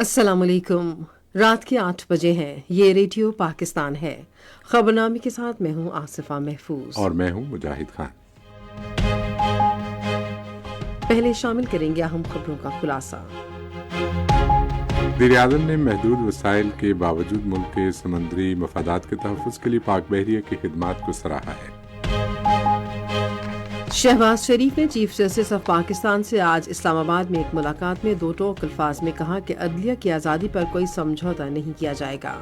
अस्सलाम वालेकुम। रात के 8 बजे हैं। ये रेडियो पाकिस्तान है। खबरनामे के साथ मैं हूँ आसिफा महफूज और मैं हूँ मुजाहिद खान। पहले शामिल करेंगे अहम खबरों का खुलासा। वज़ीर-ए-आज़म ने महदूद वसाइल के बावजूद मुल्क के समंदरी मफादात के तहफ़्फ़ुज़ के लिए पाक बहरिया की खिदमात को सराहा है। शहबाज शरीफ ने चीफ जस्टिस ऑफ पाकिस्तान से आज इस्लामाबाद में एक मुलाकात में दो टोक अल्फाज में कहा कि अदलिया की आज़ादी पर कोई समझौता नहीं किया जाएगा।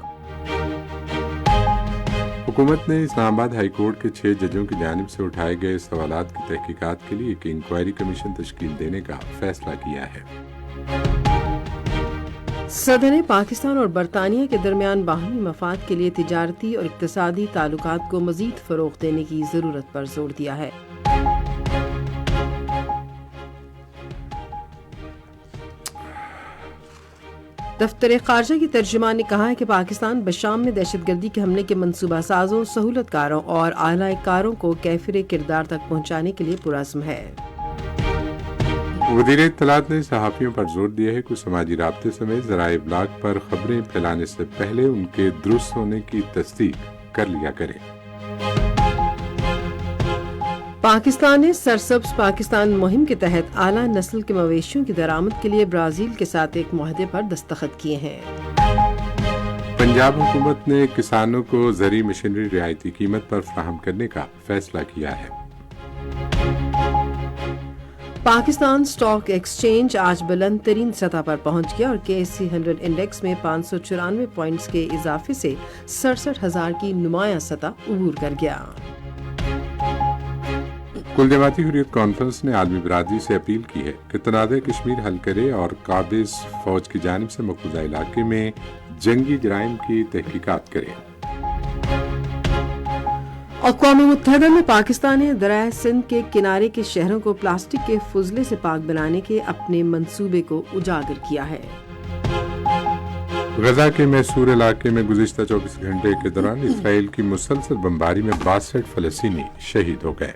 हुकूमत ने इस्लामाबाद हाई कोर्ट के 6 जजों की जानिब से उठाए गए सवालात की तहकीकात के लिए एक इंक्वायरी कमीशन तश्कील देने का फैसला किया है। सदर ने पाकिस्तान और बरतानिया के दरमियान बाहमी मफाद के लिए तिजारती और इक्तिसादी ताल्लुकात को मजीद फ़रोग़ देने की ज़रूरत पर जोर दिया है। दफ्तर ख़ारजा की तर्जुमान ने कहा है कि पाकिस्तान बशाम में दहशतगर्दी के हमले के मंसूबा साजों, सहूलतकारों और आला-ए-कारों को कैफिर किरदार तक पहुँचाने के लिए पुरअज़्म है। वज़ीर इत्तलात ने सहाफ़ियों पर जोर दिया है कि समाजी राब्ते समेत ज़राए इब्लाग पर खबरें फैलाने से पहले उनके दुरुस्त होने की तस्दीक कर लिया करें। पाकिस्तान ने सरसब्ज़ पाकिस्तान मुहिम के तहत आला नस्ल के मवेशियों की दरामद के लिए ब्राज़ील के साथ एक मुआहदे पर दस्तखत किए हैं। पंजाब हुकूमत ने किसानों को ज़री मशीनरी रियायती कीमत पर फराहम करने का फैसला किया है। पाकिस्तान स्टॉक एक्सचेंज आज बुलंद तरीन सतह पर पहुंच गया और KSE 100 इंडेक्स में 594 पॉइंट्स के इजाफे से 67,000 की नुमाया सतह उबूर कर गया। कुल जमाती हुर्रियत कॉन्फ्रेंस ने आलमी बरादरी से अपील की है कि तनाज़े कश्मीर हल करे और काबिज फौज की जानिब से मकबूजा इलाके में जंगी जराइम की तहकीकात करे। अक़वाम मुत्तहिदा में पाकिस्तान ने दरिया सिंध के किनारे के शहरों को प्लास्टिक के फुजले से पाक बनाने के अपने मंसूबे को उजागर किया है। गजा के मैसूर इलाके में गुज़िश्ता 24 घंटे के दौरान इसराइल की मुसलसल बमबारी में 62 फ़लस्तीनी शहीद हो गए।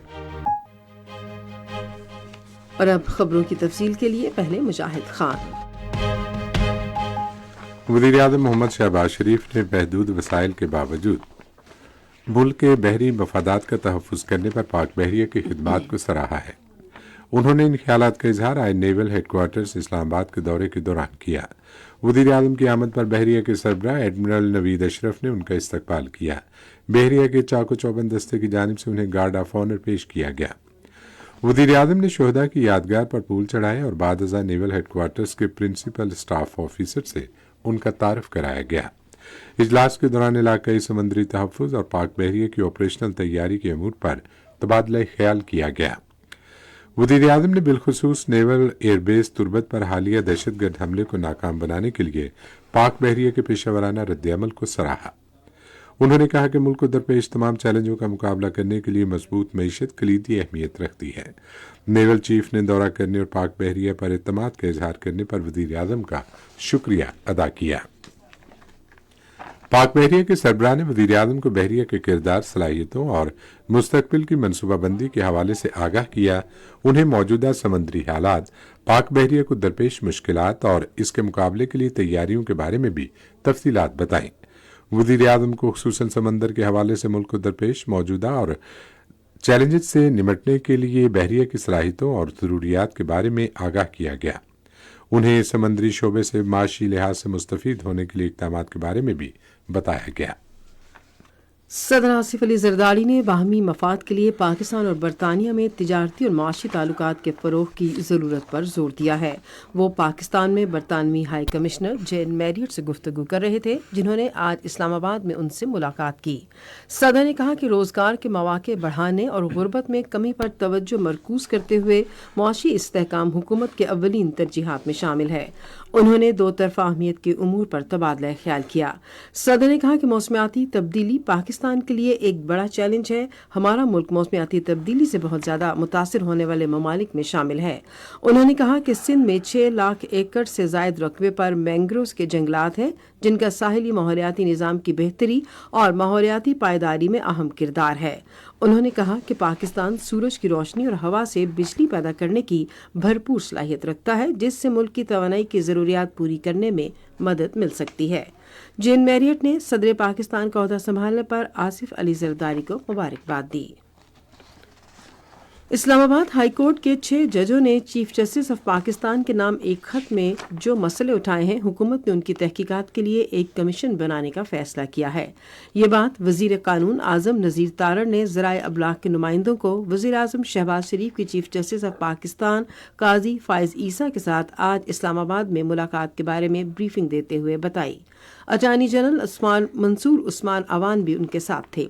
और अब खबरों की तफसील के लिए पहले मुजाहिद खान। वज़ीर-ए-आज़म मोहम्मद शहबाज शरीफ ने महदूद वसाइल के बावजूद मुल्क के बहरी मफादात का तहफ़्फ़ुज़ करने पर पाक बहरिया की खिदमात को सराहा है। उन्होंने इन ख्यालात का इजहार आज नेवल हेडक्वार्टर्स इस्लामाबाद के दौरे के दौरान किया। वज़ीर-ए-आज़म की आमद पर बहरिया के सरबराह एडमिरल नवीद अशरफ ने उनका इस्तकबाल किया। बहरिया के चाको चौबंद दस्ते की जानिब से उन्हें गार्ड ऑफ ऑनर पेश किया गया। वज़ीर-ए-आज़म ने शोहदा की यादगार पर फूल चढ़ाए और बाद अज़ा नेवल हेडक्वार्टर्स के प्रिंसिपल स्टाफ ऑफिसर से उनका तारुफ कराया गया। इजलास के दौरान इलाकाई समंदरी तहफ़्फ़ुज़ और पाक बहरिया की ऑपरेशनल तैयारी के अमूर पर तबादला ख्याल किया गया। वज़ीर-ए-आज़म ने बिलखुसूस नेवल एयरबेस तुर्बत पर हालिया दहशतगर्द हमले को नाकाम बनाने के लिए पाक बहरिया के पेशावराना रद्द-ए-अमल को सराहा। उन्होंने कहा कि मुल्क को दरपेश तमाम चैलेंजों का मुकाबला करने के लिए मजबूत मईशत कलीदी अहमियत रखती है। नेवल चीफ ने दौरा करने और पाक बहरिया पर एतमाद का इजहार करने पर वज़ीर-ए-आज़म का शुक्रिया अदा किया। पाक बहरिया के सरबराह ने वज़ीर-ए-आज़म को बहरिया के किरदार, सलाहियतों और मुस्तकबिल की मनसूबाबंदी के हवाले से आगाह किया। उन्हें मौजूदा समंदरी हालात, पाक बहरिया को दरपेश मुश्किलात और इसके मुकाबले के लिए तैयारियों के बारे में भी तफसीलात बताईं। वज़ीर-ए-आज़म को खुसूसन समंदर के हवाले से मुल्क को दरपेश मौजूदा और चैलेंजेस से निमटने के लिए बहरिया की सलाहियतों और ज़रूरियात के बारे में आगाह किया गया। उन्हें समंदरी शोबे से माशी लिहाज से मुस्तफीद होने के लिए इक़दामात के बारे में भी बताया गया। सदर आसिफ अली जरदारी ने बाहमी मफाद के लिए पाकिस्तान और बरतानिया में तिजारती और माशी ताल्लुकात के फ़रोग़ की ज़रूरत पर जोर दिया है। वो पाकिस्तान में बरतानवी हाई कमिश्नर जेन मैरियट से गुफ्तगू कर रहे थे, जिन्होंने आज इस्लामाबाद में उनसे मुलाकात की। सदर ने कहा कि रोज़गार के मौक़े बढ़ाने और गुर्बत में कमी पर तवज्जो मरकूज़ करते हुए मुआशी इस्तेहकाम हुकूमत के अव्वलीन तरजीहात में शामिल है। उन्होंने दो तरफ़ा अहमियत के उमूर पर तबादला ख्याल किया। सदर ने कहा कि मौसमियाती तब्दीली पाकिस्तान के लिए एक बड़ा चैलेंज है। हमारा मुल्क मौसमियाती तब्दीली से बहुत ज़्यादा मुतासिर होने वाले ममालिक में शामिल है। उन्होंने कहा कि सिंध में 6 लाख एकड़ से ज़ायद रकबे पर मैंग्रोव्स के जंगलात हैं, जिनका साहिली माहौलियाती निज़ाम की बेहतरी और माहौलियाती पायदारी में अहम किरदार है। انہوں نے کہا کہ پاکستان سورج کی روشنی اور ہوا سے بجلی پیدا کرنے کی بھرپور صلاحیت رکھتا ہے، جس سے ملک کی توانائی کی ضروریات پوری کرنے میں مدد مل سکتی ہے۔ جین میریٹ نے صدر پاکستان کا عہدہ سنبھالنے پر آصف علی زرداری کو مبارکباد دی۔ اسلام آباد ہائی کورٹ کے 6 ججوں نے چیف جسٹس آف پاکستان کے نام ایک خط میں جو مسئلے اٹھائے ہیں، حکومت نے ان کی تحقیقات کے لیے ایک کمیشن بنانے کا فیصلہ کیا ہے۔ یہ بات وزیر قانون اعظم نذیر تارڑ نے ذرائع ابلاغ کے نمائندوں کو وزیر اعظم شہباز شریف کی چیف جسٹس آف پاکستان قاضی فائز عیسیٰ کے ساتھ آج اسلام آباد میں ملاقات کے بارے میں بریفنگ دیتے ہوئے بتائی۔ اٹارنی جنرل منصور عثمان عوان بھی ان کے ساتھ تھے۔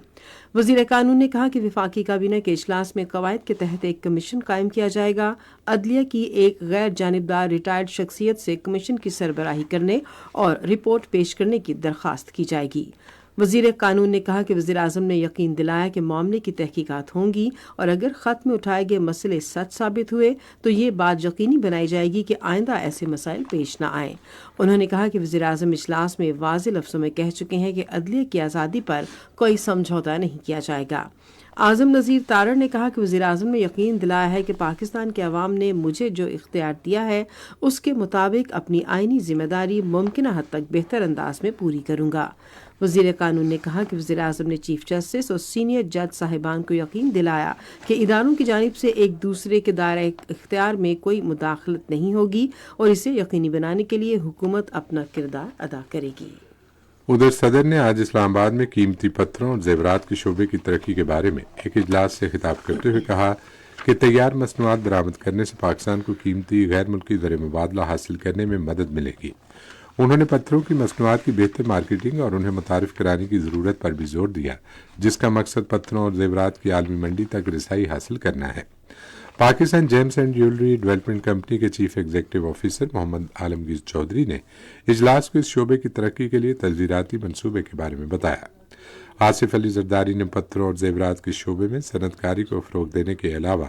وزیر قانون نے کہا کہ وفاقی کابینہ کے اجلاس میں قواعد کے تحت ایک کمیشن قائم کیا جائے گا۔ عدلیہ کی ایک غیر جانبدار ریٹائرڈ شخصیت سے کمیشن کی سربراہی کرنے اور رپورٹ پیش کرنے کی درخواست کی جائے گی۔ وزیر قانون نے کہا کہ وزیر اعظم نے یقین دلایا کہ معاملے کی تحقیقات ہوں گی اور اگر خط میں اٹھائے گئے مسئلے سچ ثابت ہوئے تو یہ بات یقینی بنائی جائے گی کہ آئندہ ایسے مسائل پیش نہ آئیں۔ انہوں نے کہا کہ وزیر اعظم اجلاس میں واضح لفظوں میں کہہ چکے ہیں کہ عدلیہ کی آزادی پر کوئی سمجھوتہ نہیں کیا جائے گا۔ اعظم نذیر تارڑ نے کہا کہ وزیر اعظم نے یقین دلایا ہے کہ پاکستان کے عوام نے مجھے جو اختیار دیا ہے اس کے مطابق اپنی آئینی ذمہ داری ممکنہ حد تک بہتر انداز میں پوری کروں گا۔ وزیر قانون نے کہا کہ وزیر اعظم نے چیف جسٹس اور سینئر جج صاحبان کو یقین دلایا کہ اداروں کی جانب سے ایک دوسرے کے دائرہ اختیار میں کوئی مداخلت نہیں ہوگی اور اسے یقینی بنانے کے لیے حکومت اپنا کردار ادا کرے گی۔ ادھر صدر نے آج اسلام آباد میں قیمتی پتھروں اور زیورات کے شعبے کی ترقی کے بارے میں ایک اجلاس سے خطاب کرتے ہوئے کہا کہ تیار مصنوعات برآمد کرنے سے پاکستان کو قیمتی غیر ملکی زر مبادلہ حاصل کرنے میں مدد ملے گی۔ انہوں نے پتھروں کی مصنوعات کی بہتر مارکیٹنگ اور انہیں متعارف کرانے کی ضرورت پر بھی زور دیا، جس کا مقصد پتھروں اور زیورات کی عالمی منڈی تک رسائی حاصل کرنا ہے۔ Pakistan James and jewellery development company کے چیف ایگزیکٹو آفیسر محمد عالمگیر چودھری نے اجلاس کو اس شعبے کی ترقی کے لیے تجزیاتی منصوبے کے بارے میں بتایا۔ آصف علی زرداری نے پتھروں اور زیورات کے شعبے میں صنعت کاری کو فروغ دینے کے علاوہ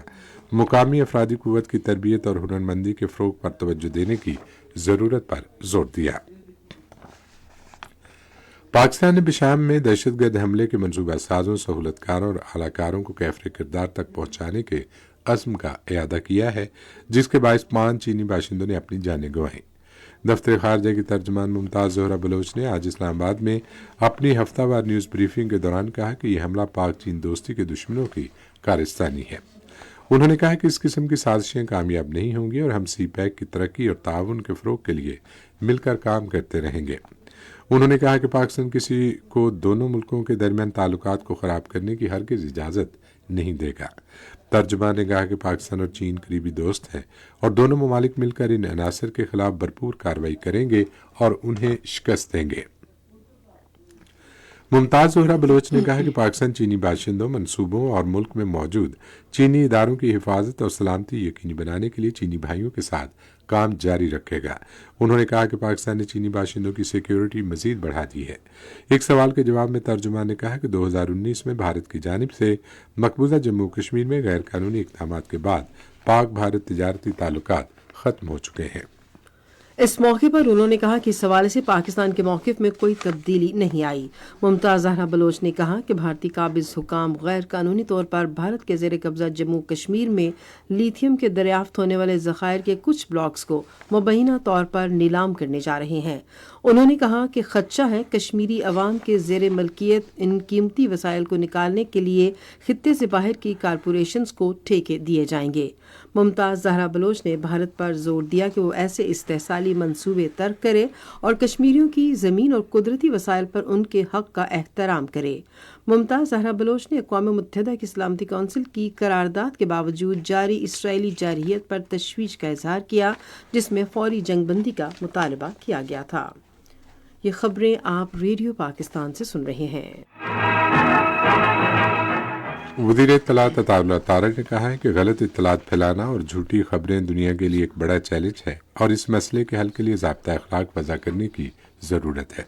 مقامی افرادی قوت کی تربیت اور ہنرمندی کے فروغ پر توجہ دینے کی ضرورت پر زور دیا۔ پاکستان نے بشام میں دہشت گرد حملے کے منصوبہ سازوں، سہولت کاروں اور اعلی کاروں کو کیفر کردار تک پہنچانے کے عزم کا اعادہ کیا ہے، جس کے باعث 5 چینی باشندوں نے اپنی جانیں گنوائیں۔ دفتر خارجہ کی ترجمان ممتاز زہرا بلوچ نے آج اسلام آباد میں اپنی ہفتہ وار نیوز بریفنگ کے دوران کہا کہ یہ حملہ پاک چین دوستی کے دشمنوں کی کارستانی ہے۔ انہوں نے کہا کہ اس قسم کی سازشیں کامیاب نہیں ہوں گی اور ہم سی پیک کی ترقی اور تعاون کے فروغ کے لیے مل کر کام کرتے رہیں گے۔ انہوں نے کہا کہ پاکستان کسی کو دونوں ملکوں کے درمیان تعلقات کو خراب کرنے کی ہرگز اجازت نہیں دے گا۔ ترجمان نے کہا کہ پاکستان اور چین قریبی دوست ہیں اور دونوں ممالک مل کر ان عناصر کے خلاف بھرپور کارروائی کریں گے اور انہیں شکست دیں گے۔ ممتاز زہرا بلوچ نے کہا کہ پاکستان چینی باشندوں، منصوبوں اور ملک میں موجود چینی اداروں کی حفاظت اور سلامتی یقینی بنانے کے لیے چینی بھائیوں کے ساتھ کام جاری رکھے گا۔ انہوں نے کہا کہ پاکستان نے چینی باشندوں کی سیکیورٹی مزید بڑھا دی ہے۔ ایک سوال کے جواب میں ترجمان نے کہا کہ 2019 میں بھارت کی جانب سے مقبوضہ جموں کشمیر میں غیر قانونی اقدامات کے بعد پاک بھارت تجارتی تعلقات ختم ہو چکے ہیں۔ اس موقع پر انہوں نے کہا کہ اس حوالے سے پاکستان کے موقف میں کوئی تبدیلی نہیں آئی۔ ممتاز زہرا بلوچ نے کہا کہ بھارتی قابض حکام غیر قانونی طور پر بھارت کے زیر قبضہ جموں کشمیر میں لیتھیم کے دریافت ہونے والے ذخائر کے کچھ بلاکس کو مبینہ طور پر نیلام کرنے جا رہے ہیں۔ انہوں نے کہا کہ خدشہ ہے کشمیری عوام کے زیر ملکیت ان قیمتی وسائل کو نکالنے کے لیے خطے سے باہر کی کارپوریشنز کو ٹھیکے دیے جائیں گے۔ ممتاز زہرا بلوچ نے بھارت پر زور دیا کہ وہ ایسے استحصالی منصوبے ترک کرے اور کشمیریوں کی زمین اور قدرتی وسائل پر ان کے حق کا احترام کرے۔ ممتاز زہرا بلوچ نے اقوام متحدہ کی سلامتی کونسل کی قرارداد کے باوجود جاری اسرائیلی جارحیت پر تشویش کا اظہار کیا، جس میں فوری جنگ بندی کا مطالبہ کیا گیا تھا۔ یہ خبریں آپ ریڈیو پاکستان سے سن رہے ہیں۔ وزیر اطلاعات عطا اللہ تارڑ نے کہا ہے کہ غلط اطلاعات پھیلانا اور جھوٹی خبریں دنیا کے لیے ایک بڑا چیلنج ہے اور اس مسئلے کے حل کے لیے ضابطہ اخلاق وضع کرنے کی ضرورت ہے۔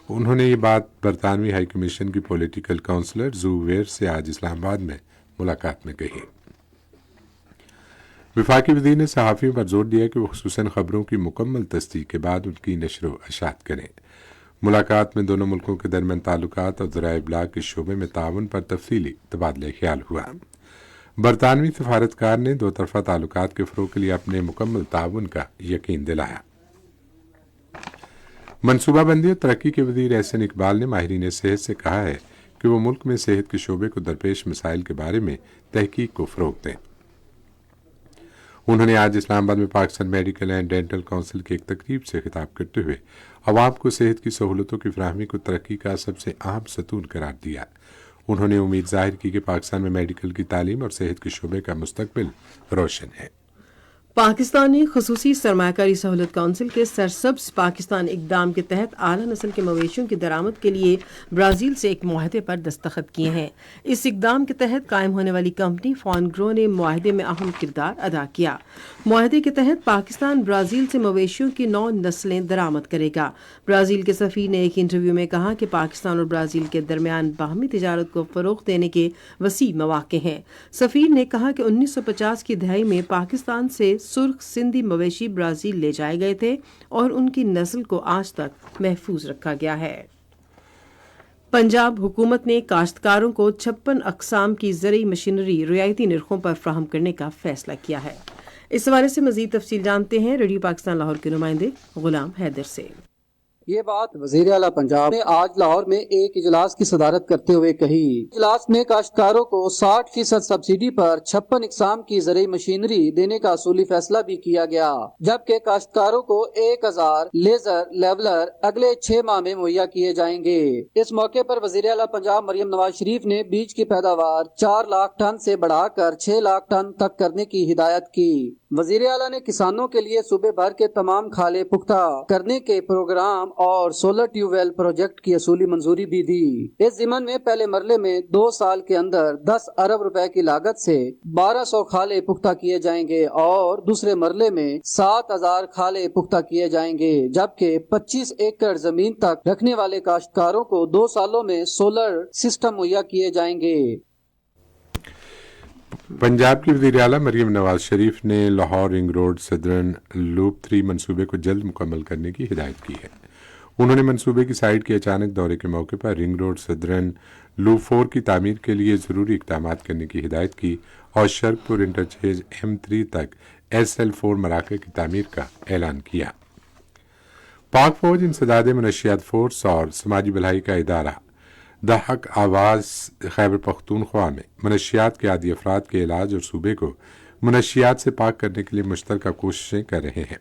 انہوں نے یہ بات برطانوی ہائی کمیشن کی پولیٹیکل کاؤنسلر زو ویئر سے آج اسلام آباد میں ملاقات میں کہی۔ وفاقی وزیر نے صحافیوں پر زور دیا کہ وہ خصوصاً خبروں کی مکمل تصدیق کے بعد ان کی نشر و اشاعت کریں۔ मुलाकात में दोनों मुल्कों के दरमियान ताल्लुकात और ज़राए इब्लाग के शोबे में ताउन पर तफसीली तबादला ख्याल हुआ। बरतानवी सफारतकार ने दो तरफा ताल्लुकात के फ़रोग़ के लिए अपने मुकम्मल ताउन का यकीन दिलाया। मनसूबाबंदी और तरक्की के वज़ीर एहसन इकबाल ने माहिरीन सेहत से कहा है कि वो मुल्क में सेहत के शोबे को दरपेश मसाइल के बारे में तहकीक को फ़रोग़ दें। उन्होंने आज इस्लामाबाद में Pakistan medical and dental council की एक तकरीब से खिताब करते हुए अवाम को सेहत की सहूलतों की फराहमी को तरक्की का सबसे अहम सतून करार दिया। उन्होंने उम्मीद जाहिर की कि पाकिस्तान में मेडिकल की तालीम और सेहत के शोबे का मुस्तकबिल रोशन है। पाकिस्तान ने खसूसी सरमायाकारी सहूलत काउंसिल के सरसब्ज पाकिस्तान इकदाम के तहत आला नस्ल के मवेशियों की दरामद के लिए ब्राज़ील से एक मुआहदे पर दस्तखत किए हैं। इस इकदाम के तहत कायम होने वाली कंपनी फॉनग्रो ने मुआहदे में अहम किरदार अदा किया। मुआहदे के तहत पाकिस्तान ब्राज़ील से मवेशियों की 9 नस्लें दरामद करेगा। ब्राज़ील के सफ़ीर ने एक इंटरव्यू में कहा कि पाकिस्तान और ब्राज़ील के दरमियान बाहमी तिजारत को फ़रोग़ देने के वसी मौक़े हैं। सफ़ीर ने कहा कि 1950 की दहाई में पाकिस्तान से सुर्ख सिंधी मवेशी ब्राज़ील ले जाए गए थे और उनकी नस्ल को आज तक महफूज रखा गया है। पंजाब हुकूमत ने काश्तकारों को 56 अक़साम की ज़रई मशीनरी रियायती निर्खों पर फराहम करने का फैसला किया है। इस हवाले से मज़ीद तफसील जानते हैं रेडियो पाकिस्तान लाहौर के नुमाइंदे गुलाम हैदर से। ये बात वज़ीर आला पंजाब ने आज लाहौर में एक इजलास की सदारत करते हुए कही। इजलास में काश्तकारों को 60% सब्सिडी पर 56 इकसाम की ज़रई मशीनरी देने का असूली फैसला भी किया गया, जबकि काश्तकारों को 1000 लेजर लेवलर अगले 6 माह में मुहैया किए जाएंगे। इस मौके पर वज़ीर आला पंजाब मरियम नवाज शरीफ ने बीज की पैदावार 4 लाख टन से बढ़ाकर 6 लाख टन तक करने की हिदायत की। वज़ीर आला ने किसानों के लिए सूबे भर के तमाम खाले पुख्ता करने के प्रोग्राम और सोलर ट्यूबवेल प्रोजेक्ट की असूली मंजूरी भी दी। इस ज़िमन में पहले मरले में 2 साल के अंदर 10 अरब रुपए की लागत से 1200 खाले पुख्ता किए जाएंगे और दूसरे मरले में 7000 खाले पुख्ता किए जाएंगे, जबकि 25 एकड़ जमीन तक रखने वाले काश्तकारों को 2 सालों में सोलर सिस्टम मुहैया किए जाएंगे। पंजाब की वज़ीर आला मरियम नवाज शरीफ ने Lahore ring road southern loop 3 मनसूबे को जल्द मुकम्मल करने की हिदायत की है। उन्होंने मनसूबे की साइट के अचानक दौरे के मौके पर रिंग रोड सदरन लूप 4 की तामीर के लिए ज़रूरी इक़दामात करने की हिदायत की और शर्कपुर इंटरचेंज M3 तक SL4 मराके की तामीर का ऐलान किया। पाक फौज, इंसदाद मनशियात फोर्स और समाजी भलाई का इदारा द हक आवाज़ खैबर पख्तूनख्वा में मनशियात के आदी अफराद के इलाज और सूबे को मनशियात से पाक करने के लिए मुश्तरका कोशिशें कर रहे हैं।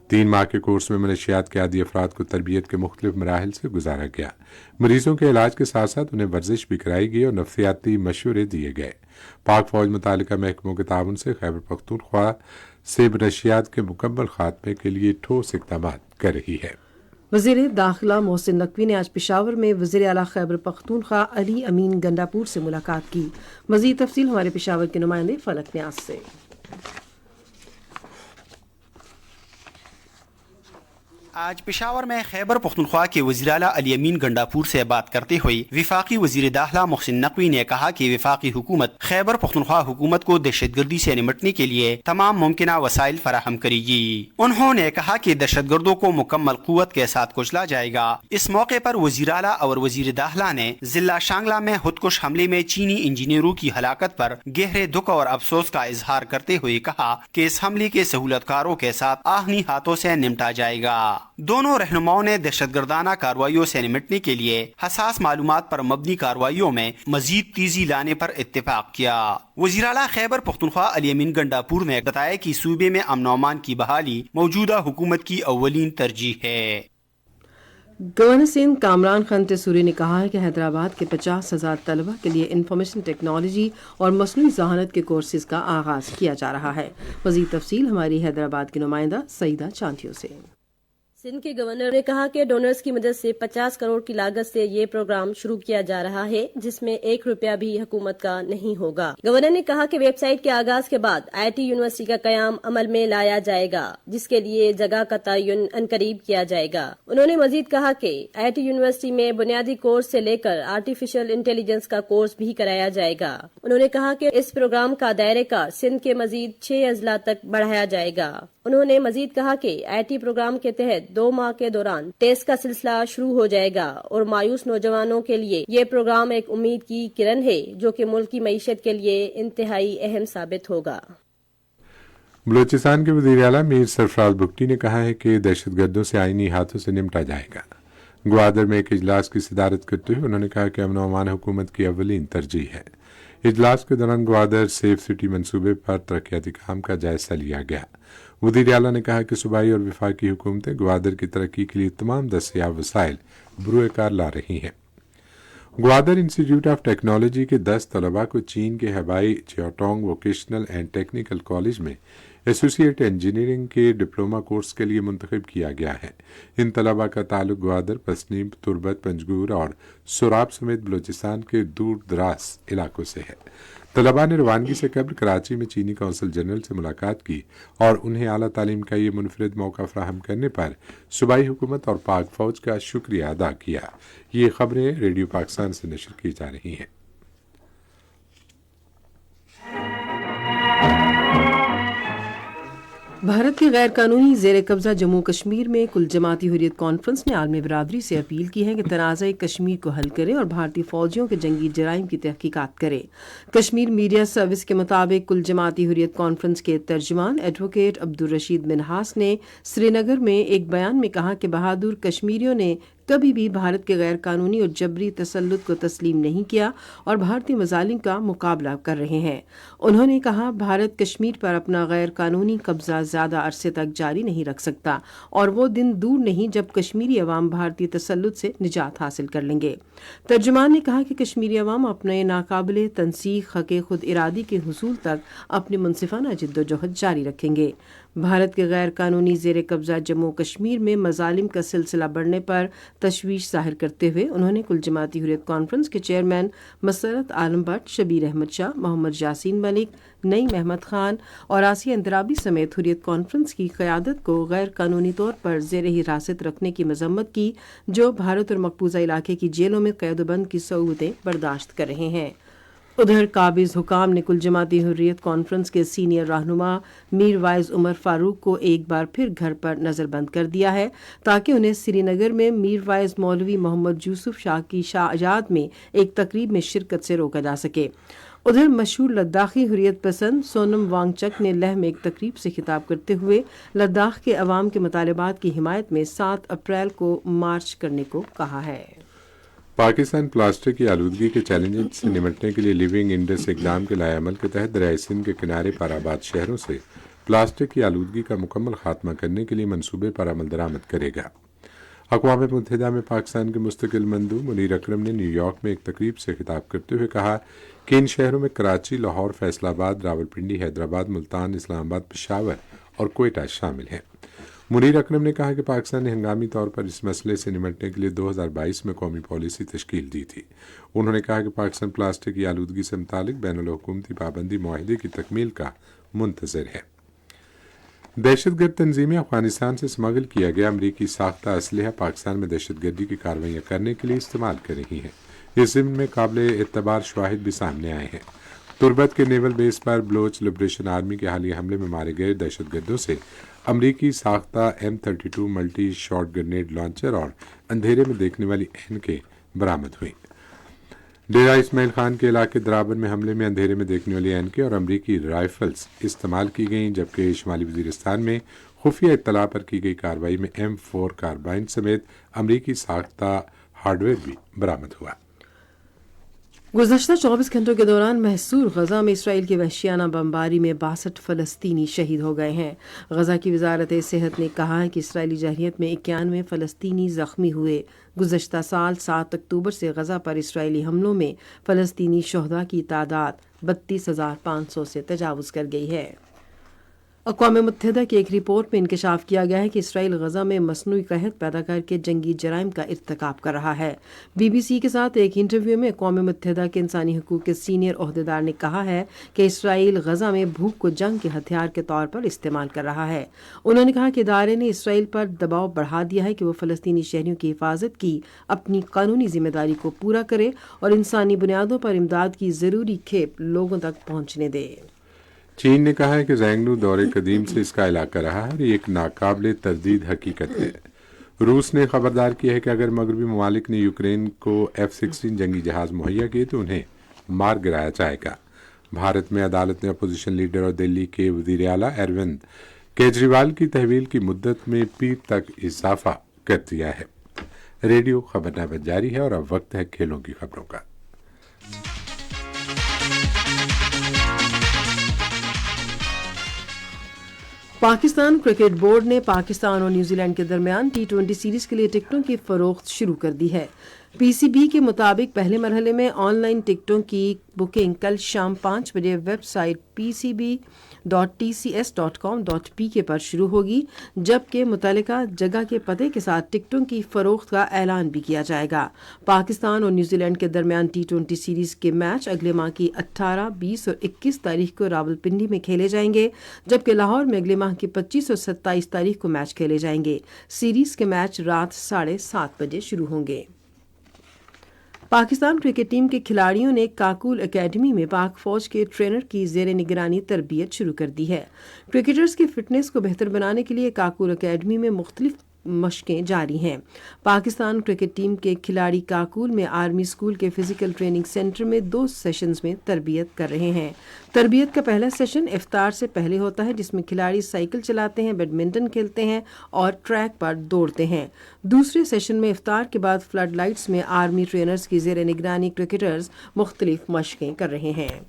3 माह के कोर्स में मनशियात के आदी अफराद को तरबियत के मुख्तलिफ मराहिल से गुजारा गया। मरीजों के इलाज के साथ साथ उन्हें वर्जिश भी कराई गई और नफ्सियाती मशवरे दिए गए। पाक फौज मुतालिका महकमों के ताउन से खैबर पख्तूनख्वा से मनशियात के मुकम्मल खात्मे के लिए ठोस इक़दाम कर रही है। वज़ीर दाखिला मोहसिन नकवी ने आज पेशावर में वज़ीर आला खैबर पख्तूनख्वा अली अमीन गंडापुर से मुलाकात की। मज़ीद तफसील हमारे पेशावर के नुमाइंदे फलक न्यास से। आज पेशावर में खैबर पख्तूनख्वा के वज़ीर आला अली अमीन गंडापुर से बात करते हुए वफाकी वज़ीर दाखिला मोहसिन नकवी ने कहा कि वफाकी हुकूमत खैबर पख्तूनख्वा हुकूमत को दहशतगर्दी से निपटने के लिए तमाम मुमकिन वसाइल फराहम करेगी। उन्होंने कहा कि दहशतगर्दों को मुकम्मल कुव्वत के साथ कुचला जाएगा। इस मौके पर वज़ीर आला और वज़ीर दाखिला ने जिला शांगला में खुदकुश हमले में चीनी इंजीनियरों की हलाकत पर गहरे दुख और अफसोस का इजहार करते हुए कहा कि इस हमले के सहूलतकारों के साथ आहनी हाथों से निपटा जाएगा। दोनों रहनुमाओं ने दहशतगर्दाना कार्रवाइयों से निपटने के लिए हसास मालूमात पर मबनी कार्रवाइयों में मजीद तेजी लाने पर इत्तेफाक किया। वज़ीर आला खैबर पख्तूनख्वा अली अमीन गंडापुर ने बताया कि सूबे में अमन और अमान की बहाली मौजूदा हुकूमत की अव्वलीन तरजीह है। गवर्नर सिंध कामरान खान तेसूरी ने कहा है कि हैदराबाद के 50,000 तलबा के लिए इंफॉर्मेशन टेक्नोलॉजी और मसनूई ज़हानत के कोर्सेज का आगाज किया जा रहा है। मज़ीद तफसील हमारी हैदराबाद की नुमाइंदा सईदा चांदियों से। सिंध के गवर्नर ने कहा कि डोनर्स की मदद से 50 करोड़ की लागत से ये प्रोग्राम शुरू किया जा रहा है, जिसमें 1 रुपया भी हुकूमत का नहीं होगा। गवर्नर ने कहा कि वेबसाइट के आगाज के बाद IT यूनिवर्सिटी का कयाम अमल में लाया जाएगा, जिसके लिए जगह का तयन अनकरीब किया जाएगा। उन्होंने मजीद कहा कि IT यूनिवर्सिटी में बुनियादी कोर्स से लेकर आर्टिफिशियल इंटेलिजेंस का कोर्स भी कराया जाएगा। उन्होंने कहा कि इस प्रोग्राम का दायरे का सिंध के मजीद 6 अजला तक बढ़ाया जाएगा। उन्होंने मजीद कहा कि IT प्रोग्राम के तहत 2 माह के दौरान टेस्ट का सिलसिला शुरू हो जाएगा और मायूस नौजवानों के लिए ये प्रोग्राम एक उम्मीद की किरण है जो कि मुल्क की मईशत के लिए इंतहाई अहम साबित होगा। बलूचिस्तान के वज़ीर आला मीर सरफराज भुट्टी ने कहा है कि दहशतगर्दों से आईनी हाथों से निपटा जाएगा। ग्वादर में एक इजलास की सदारत करते हुए उन्होंने कहा कि अमन व अमान हुकूमत की अव्वलीन तरजीह है। इजलास के दौरान ग्वादर सेफ सिटी मंसूबे पर तरक्याती काम का जायजा लिया गया। वज़ीर आला ने कहा कि सूबाई और वफाकी हुकूमतें ग्वादर की तरक्की के लिए तमाम दस्तियाब वसाइल बरूए कार ला रही हैं। ग्वादर इंस्टीट्यूट ऑफ टेक्नोलॉजी के 10 तलबा को चीन के हवाई चियाटोंग वोकेशनल एंड टेक्निकल कॉलेज में एसोसिएट इंजीनियरिंग के डिप्लोमा कोर्स के लिए मुंतखब किया गया है। इन तलबा का ताल्लुक ग्वादर, पसनीम, तुर्बत, पंजगूर और सोराब समेत बलूचिस्तान के दूर दराज इलाकों से है। तलबा ने रवानगी से कबल कराची में चीनी कौंसल जनरल से मुलाकात की और उन्हें आला तालीम का ये मुनफरिद मौका फराहम करने पर सूबाई हुकूमत और पाक फौज का शुक्रिया अदा किया। ये खबरें रेडियो पाकिस्तान से नशर की जा रही हैं। भारत के गैर कानूनी जेर कब्जा जम्मू कश्मीर में कुल जमाती हुर्रियत कॉन्फ्रेंस ने आलमी बरादरी से अपील की है कि तनाज़ा कश्मीर को हल करे और भारतीय फौजियों के जंगी जराइम की तहकीकात करे। कश्मीर मीडिया सर्विस के मुताबिक कुल जमाती हुर्रियत कॉन्फ्रेंस के तर्जुमान एडवोकेट अब्दुल रशीद मिन्हास ने श्रीनगर में एक बयान में कहा कि बहादुर कश्मीरियों ने कभी भी भारत के गैर कानूनी और जबरी तसल्लुत को तस्लीम नहीं किया और भारतीय मजालिम का मुकाबला कर रहे हैं। उन्होंने कहा, भारत कश्मीर पर अपना गैर कानूनी कब्जा ज्यादा अरसे तक जारी नहीं रख सकता और वो दिन दूर नहीं जब कश्मीरी अवाम भारतीय तसल्लुत से निजात हासिल कर लेंगे। तर्जुमान ने कहा कि कश्मीरी अवाम अपने नाकाबिले तनसीख हक़ खुद इरादी के हुसूल तक अपनी मुनसिफाना जिद्दोजहद जारी रखेंगे। भारत के गैर कानूनी जेर कब्जा जम्मू कश्मीर में मजालिम का सिलसिला बढ़ने पर तशवीश जाहिर करते हुए उन्होंने कुल जमाती हुर्रियत कॉन्फ्रेंस के चेयरमैन मसरत आलम भट्ट, शबीर अहमद शाह, मोहम्मद यासीन मलिक, नईम अहमद खान और आसिया इंतराबी समेत हुर्रियत कॉन्फ्रेंस की क़यादत को गैर कानूनी तौर पर ज़ेर हिरासत रखने की मजम्मत की, जो भारत और मकबूजा इलाके की जेलों में कैदबंद की सहूलतें बर्दाश्त कर रहे हैं। उधर काबिज हुकाम ने कुल जमाती हुर्रियत कॉन्फ्रेंस के सीनियर रहनुमा मीर वाइज उमर फारूक को एक बार फिर घर पर नजरबंद कर दिया है ताकि उन्हें श्रीनगर में मीर वाइज मौलवी मोहम्मद यूसुफ शाह की शाहजाद में एक तकरीब में शिरकत से रोका जा सके। उधर मशहूर लद्दाखी हुर्रियत पसंद सोनम वांगचक ने लेह में एक तकरीब से खिताब करते हुए लद्दाख के अवाम के मुतालबात की हिमायत में 7 अप्रैल को मार्च करने को कहा है। पाकिस्तान प्लास्टिक की आलूदगी के चैलेंज से निपटने के लिए लिविंग इंडेक्स इकदाम के लाएअमल के तहत दरियाए सिंध के किनारे पर आबाद शहरों से प्लास्टिक की आलूदगी का मुकम्मल खात्मा करने के लिए मंसूबे पर अमल दरामद करेगा। अक़वाम मुत्तहिदा में पाकिस्तान के मुस्तकिल मंदू मुनीर अकरम ने न्यूयॉर्क में एक तकरीब से खिताब करते हुए कहा कि इन शहरों में कराची, लाहौर, फैसलाबाद, रावलपिंडी, हैदराबाद, मुल्तान, इस्लामाबाद, पेशावर और कोयटा शामिल हैं। मुनीर अकरम ने कहा कि पाकिस्तान ने हंगामी तौर पर इस मसले से निपटने के लिए 2022 में कौमी पॉलिसी तश्कील दी थी। उन्होंने कहा कि पाकिस्तान प्लास्टिक की आलूदगी से मुतालिक बैनुल हुकूमती पाबंदी मुआहदे की तकमील का मुंतज़िर है। दहशतगर्द तंजीमें अफगानिस्तान से स्मगल किया गया अमरीकी साख्ता असलहा पाकिस्तान में दहशतगर्दी की कार्रवाइयाँ करने के लिए इस्तेमाल कर रही हैं। इस ज़िम्न में काबिल एतबार शवाहिद भी सामने आए हैं। तुर्बत के नेवल बेस पर बलोच लिबरेशन आर्मी के हालिया हमले में मारे गए दहशतगर्दों से अमरीकी साख्ता M32 multi shot grenade launcher और अंधेरे में देखने वाली एनके बरामद हुई। डेरा इस्माइल खान के इलाके दराबर में हमले में अंधेरे में देखने वाली एनके और अमरीकी राइफल्स इस्तेमाल की गई, जबकि शुमाली वजीरिस्तान में खुफिया इत्तला पर की गई कार्रवाई में M4 कार्बाइन समेत अमरीकी साख्ता हार्डवेयर भी बरामद हुआ। गुज़श्ता 24 घंटों के दौरान महसूर गजा में इसराइल की वहशियाना बमबारी में 62 फ़लस्तीनी शहीद हो गए हैं। गजा की वजारत सेहत ने कहा है कि इसराइली जरहियत में 91 फ़लस्तीनी ज़ख्मी हुए। गुज़श्ता साल 7 अक्टूबर से गजा पर इसराइली हमलों में फ़लस्तीनी शहदा की तादाद 32,500 से तजावुज़ कर गई है। अक़वाम मुत्तहिदा की एक रिपोर्ट में इंकशाफ किया गया है कि इसराइल गजा में मसनूई कहत पैदा करके जंगी जराइम का इर्तिकाब कर रहा है। BBC के साथ एक इंटरव्यू में अक़वाम मुत्तहिदा के इंसानी हकूक़ के सीनियर ओहदेदार ने कहा है कि इसराइल गजा में भूख को जंग के हथियार के तौर पर इस्तेमाल कर रहा है। उन्होंने कहा कि इदारे ने इसराइल पर दबाव बढ़ा दिया है कि वो फ़लस्तीनी शहरियों की हिफाजत की अपनी कानूनी जिम्मेदारी को पूरा करे और इंसानी बुनियादों पर इमदाद की ज़रूरी खेप लोगों तक पहुँचने दे। चीन ने कहा है कि ज़ैंगनू दौरे कदीम से इसका इलाका रहा है और ये एक नाकाबिले तरदीद हकीकत है। روس نے خبردار کیا ہے کہ اگر مغربی ممالک نے یوکرین کو F-16 جنگی جہاز مہیا کیے تو انہیں مار گرایا جائے گا۔ بھارت میں عدالت نے اپوزیشن لیڈر اور دلی کے وزیر اعلیٰ اروند کیجریوال کی تحویل کی مدت میں پیر تک اضافہ کر دیا ہے۔ ریڈیو خبرنامہ جاری ہے اور اب وقت ہے کھیلوں کی خبروں کا۔ پاکستان کرکٹ بورڈ نے پاکستان اور نیوزی لینڈ کے درمیان T20 سیریز کے لیے ٹکٹوں کی فروخت شروع کر دی ہے۔ پی سی بی کے مطابق پہلے مرحلے میں آن لائن ٹکٹوں کی بکنگ کل شام 5 بجے ویب سائٹ pcb.tcs.com.pk پر شروع ہوگی، جبکہ متعلقہ جگہ کے پتے کے ساتھ ٹکٹوں کی فروخت کا اعلان بھی کیا جائے گا۔ پاکستان اور نیوزی لینڈ کے درمیان T20 سیریز کے میچ اگلے ماہ کی 18، 20 اور 21 تاریخ کو راولپنڈی میں کھیلے جائیں گے، جبکہ لاہور میں اگلے ماہ کی 25 اور 27 تاریخ کو میچ کھیلے جائیں گے۔ سیریز کے میچ رات 7:30 بجے شروع ہوں گے۔ پاکستان کرکٹ ٹیم کے کھلاڑیوں نے کاکول اکیڈمی میں پاک فوج کے ٹرینر کی زیر نگرانی تربیت شروع کر دی ہے۔ کرکٹرز کی فٹنس کو بہتر بنانے کے لیے کاکول اکیڈمی میں مختلف مشقیں جاری ہیں۔ پاکستان کرکٹ ٹیم کے کھلاڑی کاکول میں آرمی اسکول کے فزیکل ٹریننگ سینٹر میں 2 سیشنز میں تربیت کر رہے ہیں۔ تربیت کا پہلا سیشن افطار سے پہلے ہوتا ہے، جس میں کھلاڑی سائیکل چلاتے ہیں، بیڈمنٹن کھیلتے ہیں اور ٹریک پر دوڑتے ہیں۔ دوسرے سیشن میں افطار کے بعد فلڈ لائٹس میں آرمی ٹرینرز کی زیر نگرانی کرکٹرز مختلف مشقیں کر رہے ہیں۔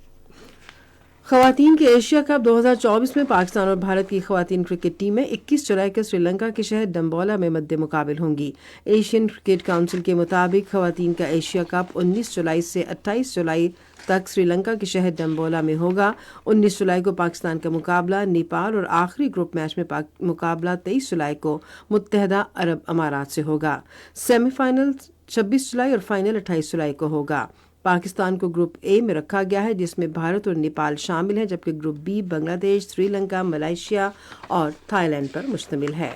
خواتین کے ایشیا کپ 2024 میں پاکستان اور بھارت کی خواتین کرکٹ ٹیمیں 21 جولائی کو سری لنکا کے شہر ڈمبولا میں مد مقابل ہوں گی۔ ایشین کرکٹ کونسل کے مطابق خواتین کا ایشیا کپ 19 جولائی سے 28 جولائی تک سری لنکا کے شہر ڈمبولا میں ہوگا۔ 19 جولائی کو پاکستان کا مقابلہ نیپال اور آخری گروپ میچ میں مقابلہ 23 جولائی کو متحدہ عرب امارات سے ہوگا۔ سیمی فائنل 26 جولائی اور فائنل 28 جولائی کو ہوگا۔ پاکستان کو گروپ اے میں رکھا گیا ہے، جس میں بھارت اور نیپال شامل ہیں، جبکہ گروپ بی بنگلہ دیش، سری لنکا، ملائیشیا اور تھائی لینڈ پر مشتمل ہے۔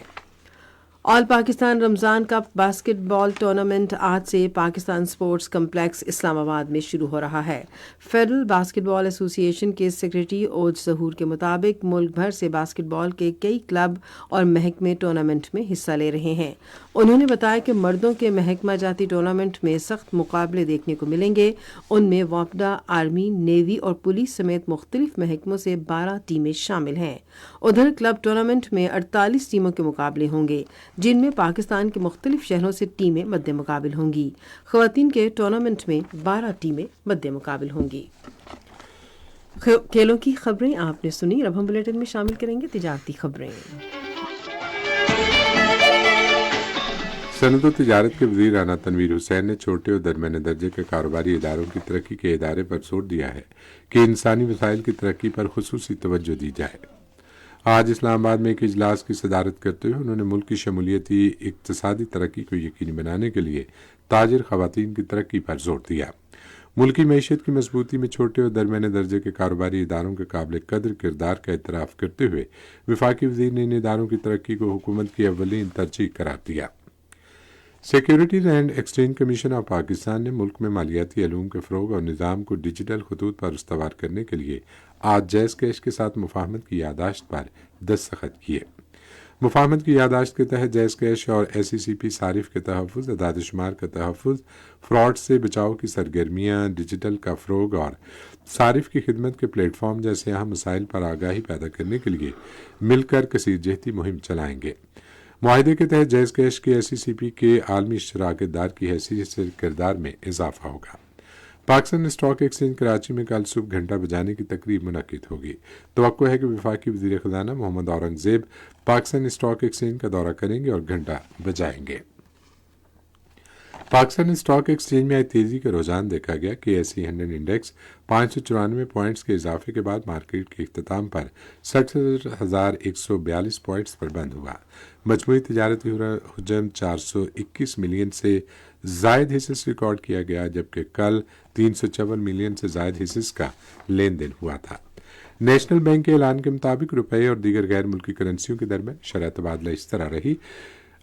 آل پاکستان رمضان کپ باسکٹ بال ٹورنامنٹ آج سے پاکستان سپورٹس کمپلیکس اسلام آباد میں شروع ہو رہا ہے۔ فیڈرل باسکٹ بال ایسوسی ایشن کے سیکریٹری اوج ظہور کے مطابق ملک بھر سے باسکٹ بال کے کئی کلب اور محکمے ٹورنامنٹ میں حصہ لے رہے ہیں۔ انہوں نے بتایا کہ مردوں کے محکمہ جاتی ٹورنامنٹ میں سخت مقابلے دیکھنے کو ملیں گے۔ ان میں وافدہ، آرمی، نیوی اور پولیس سمیت مختلف محکموں سے 12 ٹیمیں شامل ہیں۔ ادھر کلب ٹورنامنٹ میں 48 ٹیموں کے مقابلے ہوں گے، جن میں پاکستان کے مختلف شہروں سے ٹیمیں مد مقابل ہوں گی۔ خواتین کے ٹورنامنٹ میں 12 ٹیمیں مد مقابل ہوں گی۔ کھیلوں کی خبریں آپ نے سنی، اب ہم بلیٹن میں شامل کریں گے تجارتی خبریں۔ صنعت و تجارت کے وزیر رانا تنویر حسین نے چھوٹے اور درمیانے درجے کے کاروباری اداروں کی ترقی کے ادارے پر زور دیا ہے کہ انسانی وسائل کی ترقی پر خصوصی توجہ دی جائے۔ آج اسلام آباد میں ایک اجلاس کی صدارت کرتے ہوئے انہوں نے ملک کی شمولیتی اقتصادی ترقی کو یقینی بنانے کے لیے تاجر خواتین کی ترقی پر زور دیا۔ ملکی معیشت کی مضبوطی میں چھوٹے اور درمیانے درجے کے کاروباری اداروں کے قابل قدر کردار کا اعتراف کرتے ہوئے وفاقی وزیر نے ان اداروں کی ترقی کو حکومت کی اولین ترجیح قرار دیا۔ Securities and exchange commission of Pakistan نے ملک میں مالیاتی علوم کے فروغ اور نظام کو ڈیجیٹل خطوط پر استوار کرنے کے لیے آج جیز کیش کے ساتھ مفاہمت کی یادداشت پر دستخط کیے۔ مفاہمت کی یادداشت کے تحت جیز کیش اور SECP صارف کے تحفظ، اعداد و شمار کا تحفظ، فراڈ سے بچاؤ کی سرگرمیاں، ڈیجیٹل کا فروغ اور صارف کی خدمت کے پلیٹ فارم جیسے اہم مسائل پر آگاہی پیدا کرنے کے لیے مل کر کثیر جہتی مہم چلائیں گے۔ معاہدے کے تحت جیز کیش کے SECP کے عالمی اشتراک دار کی حیثیت سے کردار میں اضافہ ہوگا۔ پاکستان اسٹاک ایکسچینج کراچی میں کل صبح گھنٹہ بجانے کی تقریب منعقد ہوگی۔ توقع ہے کہ وفاقی وزیر خزانہ محمد اورنگزیب پاکستان اسٹاک ایکسچینج کا دورہ کریں گے اور گھنٹہ بجائیں گے۔ پاکستان اسٹاک ایکسچینج میں آج تیزی کا رجحان دیکھا گیا کہ SE 100 انڈیکس 594 پوائنٹس کے اضافے کے بعد مارکیٹ کے اختتام پر 67,142 پوائنٹس پر بند ہوا۔ مجموعی تجارتی حجم 421 ملین سے زائد حصص ریکارڈ کیا گیا، جبکہ کل 354 ملین سے زائد حصص کا لین دین ہوا تھا۔ نیشنل بینک کے اعلان کے مطابق روپے اور دیگر غیر ملکی کرنسیوں کے درمیان شرح تبادلہ اس طرح رہی: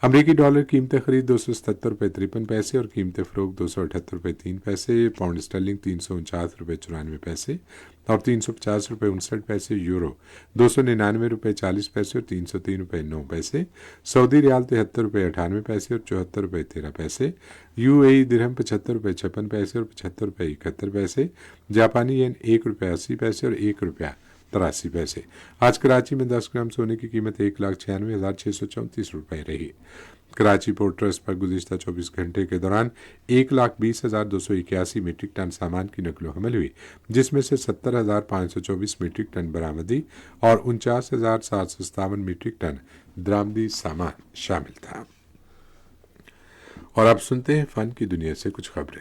अमरीकी डॉलर कीमत खरीद ₹277.53 और कीमत फरोख्त ₹278.03, पाउंड स्टर्लिंग ₹349.94 और ₹350.59, यूरो ₹299.40 और ₹303.09, सऊदी रियाल ₹73.98 और ₹74.13, यूएई दिरहम ₹75.56 और ₹75.71, जापानी येन ₹1.80 और ₹1.83। आज कराची में 10 ग्राम सोने की कीमत 1,96,634 रही। कराची पोर्ट ट्रस्ट पर गुज़िश्ता 24 घंटे के दौरान 1,20,281 मीट्रिक टन सामान की नकलो हमल हुई, जिसमें से 70,524 मीट्रिक टन बरामदी और 49,757 मीट्रिक टन दरामदी सामान शामिल था। और अब सुनते हैं फन की दुनिया से कुछ खबरें।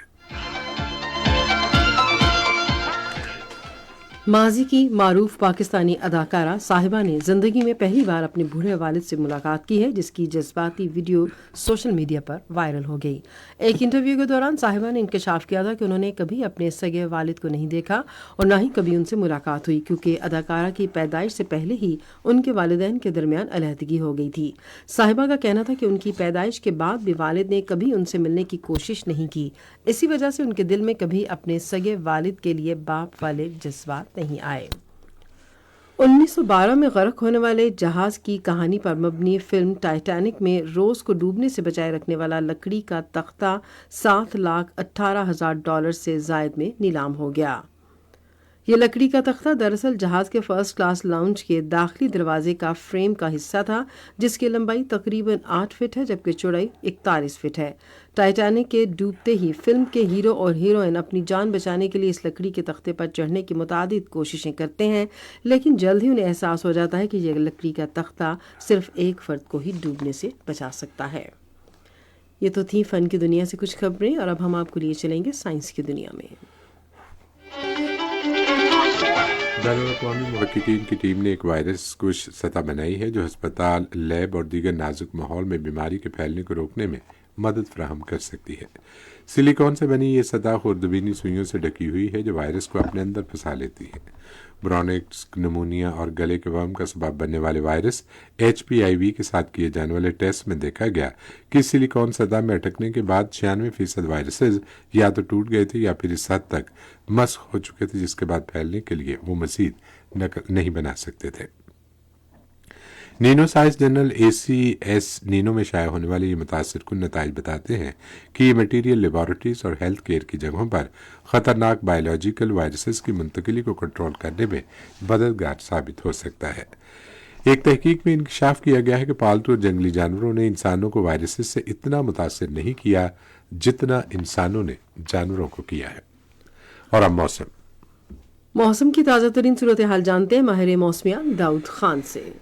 माजी की मारूफ पाकिस्तानी अदाकारा साहिबा ने जिंदगी में पहली बार अपने बूढ़े वालिद से मुलाकात की है, जिसकी जज्बाती वीडियो सोशल मीडिया पर वायरल हो गई। एक इंटरव्यू के दौरान साहिबा ने इंकशाफ किया था कि उन्होंने कभी अपने सगे वालिद को नहीं देखा और न ही कभी उनसे मुलाकात हुई, क्योंकि अदाकारा की पैदाइश से पहले ही उनके वालिदैन के दरमियान अलहदगी हो गई थी। साहिबा का कहना था कि उनकी पैदाइश के बाद भी वालिद ने कभी उनसे मिलने की कोशिश नहीं की, इसी वजह से उनके दिल में कभी अपने सगे वालिद के लिए बाप वाले जज्बात नहीं आए। 1912 में गर्क होने वाले जहाज की कहानी पर मबनी फिल्म टाइटैनिक में रोज को डूबने से बचाए रखने वाला लकड़ी का तख्ता $7,18,000 से जायद में नीलाम हो गया। ये लकड़ी का तख्ता दरअसल जहाज के फर्स्ट क्लास लाउंज के दाखिली दरवाजे का फ्रेम का हिस्सा था, जिसकी लंबाई तकरीबन 8 फीट है जबकि चौड़ाई 41 फीट है। टाइटैनिक के डूबते ही फिल्म के हीरो और हीरोइन अपनी जान बचाने के लिए इस लकड़ी के तख्ते पर चढ़ने की मुतादिद कोशिशें करते हैं, लेकिन जल्द ही उन्हें एहसास हो जाता है कि यह लकड़ी का तख्ता सिर्फ एक फर्द को ही डूबने से बचा सकता है। ये तो थी फन की दुनिया से कुछ खबरें, और अब हम आपको लिए चलेंगे साइंस की दुनिया में। बैनुल-अक़वामी मुहक्किकीन की टीम ने एक वायरस की सतह बनाई है जो अस्पताल, लैब और दीगर नाजुक माहौल में बीमारी के फैलने को रोकने में मदद फराहम कर सकती है। सिलिकॉन से बनी ये सतह खुर्दबीनी सुइयों से ढकी हुई है जो वायरस को अपने अंदर फंसा लेती है। ब्रोनिक्स, निमोनिया और गले के वर्म का सबब बनने वाले वायरस HPIV के साथ किए जाने वाले टेस्ट में देखा गया कि सिलिकॉन सतह में अटकने के बाद 96% वायरसेस या तो टूट गए थे या फिर इस हद तक मस्ख हो चुके थे जिसके बाद फैलने के लिए वो मजीद नकल नहीं बना सकते थे। Nino science journal ACS Nino में शाया होने वाले ये मुतासिरकुन नताइज बताते हैं कि ये मटीरियल लेबॉरेटरीज और हेल्थ केयर की जगहों पर खतरनाक बायोलॉजिकल वायरसेस की मुंतकिली को कंट्रोल करने में मददगार साबित हो सकता है। एक तहकीक में इंकशाफ किया गया है कि पालतू और जंगली जानवरों ने इंसानों को वायरसेस से इतना मुतासिर नहीं किया जितना इंसानों ने जानवरों को किया है। और अब मौसम की ताज़ा तरीन सूरत हाल जानते हैं माहिर मौसमियात दाऊद खान से।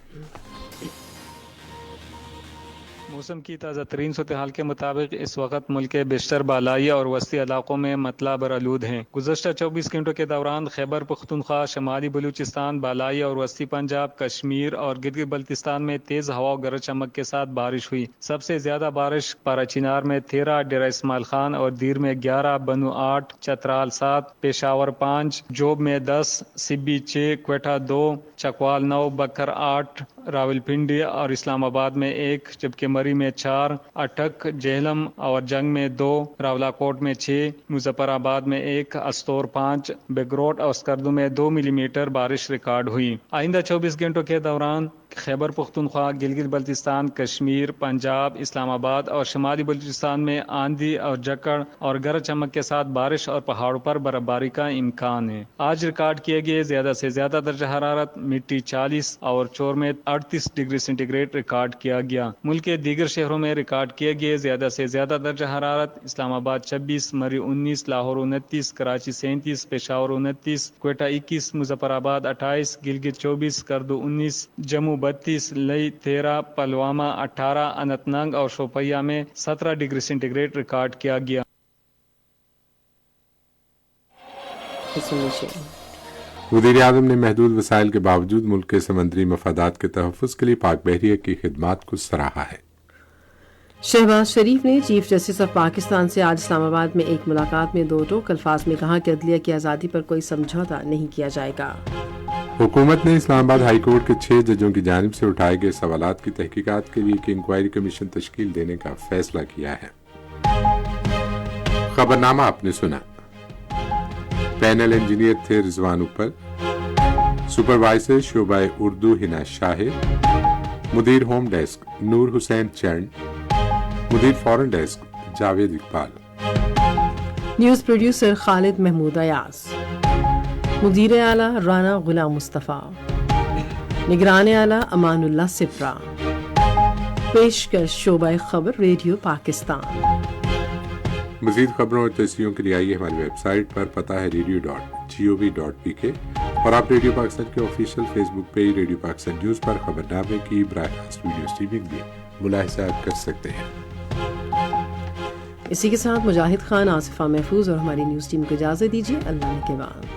मौसम की ताज़ा तरीन सूरत हाल के मुताबिक इस वक्त मुल्क के बेशतर बालाई और वस्ती इलाकों में मतला बरालूद हैं। गुज़श्ता 24 घंटों के दौरान खैबर पख्तूनख्वा, शमाली बलूचिस्तान, बालाई और वस्ती पंजाब, कश्मीर और गिलगित बल्तिस्तान में तेज़ हवा और गरज चमक के साथ बारिश हुई। सबसे ज़्यादा बारिश पाराचीनार में 13, डेरा इस्माइल खान और दीर में 11, बनू 8, चतराल 7, पेशावर 5, जोब में 10, सिब्बी 6, क्वेटा 2, चकवाल 9, बकर 8, रावलपिंडी और इस्लामाबाद में 1, जबकि मरी में 4, अटक, जेहलम और जंग में 2, रावलाकोट में 6, मुजफ्फराबाद में 1, अस्तोर 5, बेगरोट और स्कर्दू में 2 मिलीमीटर बारिश रिकॉर्ड हुई। आइंदा 24 घंटों के दौरान खैबर पख्तूनख्वा, गिलगित बल्तिस्तान, कश्मीर, पंजाब, इस्लामाबाद और शमाली बलूचिस्तान में आंधी और जकड़ और गरज चमक के साथ बारिश और पहाड़ों पर बर्फबारी का इम्कान है। आज रिकॉर्ड किए गए ज्यादा से ज्यादा दर्जा हरारत मिट्टी 40 और चोर में 38 डिग्री सेंटीग्रेड रिकॉर्ड किया गया। मुल्क के दीगर शहरों में रिकॉर्ड किए गए ज्यादा से ज्यादा दर्जा हरारत इस्लामाबाद 26, मरी 19, लाहौर 29, कराची 37, पेशावर 29, क्वेटा 21, मुजफ्फराबाद 28, गिलगित 24, करदू 19, जम्मू 32, लई 13, पलवामा 18, अनंतनाग और शोपिया में 17 डिग्री सेंटीग्रेड रिकॉर्ड किया गया। वज़ीर-ए-आज़म ने महदूद वसाइल के बावजूद मुल्क के समंदरी मफादात के तहफ़्फ़ुज़ के लिए पाक बहरिया की खिदमात को सराहा है। शहबाज शरीफ ने चीफ जस्टिस ऑफ पाकिस्तान से आज इस्लामाबाद में एक मुलाकात में दो टोक अल्फाज में कहा कि अदलिया की आज़ादी पर कोई समझौता नहीं किया जाएगा। हुकूमत ने इस्लामाबाद हाई कोर्ट के 6 जजों की जानिब से उठाए गए सवालात की तहकीकात के लिए एक इंक्वायरी कमीशन तश्कील देने का फैसला किया है। खबरनामा आपने सुना। पैनल इंजीनियर थे रिजवान उप्पल, सुपरवाइजर शोबाए उर्दू हिना शाहिद, मुदीर होम डेस्क नूर हुसैन चरण, मुदीर foreign desk Javed Iqbal, news producer Khalid Mahmood Ayaz, मुदीर आला राना गुलाम मुस्तफ़ा, निगरान आला अमानुल्लाह सिप्रा, पेशकश शोबाए खबर रेडियो पाकिस्तान। मज़ीद खबरों और तस्वीरों के लिए आइए हमारी वेबसाइट पर, पता है radio.gov.pk, और आप रेडियो पाकिस्तान के official Facebook page radio Pakistan news पर खबरनामे की बराह रास्त वीडियो स्ट्रीमिंग भी मुलाहिजा कर सकते हैं। इसी के साथ मुजाहिद खान, आसिफा महफूज और हमारी न्यूज़ टीम को इजाज़त दीजिए। अल्लाह के बाद।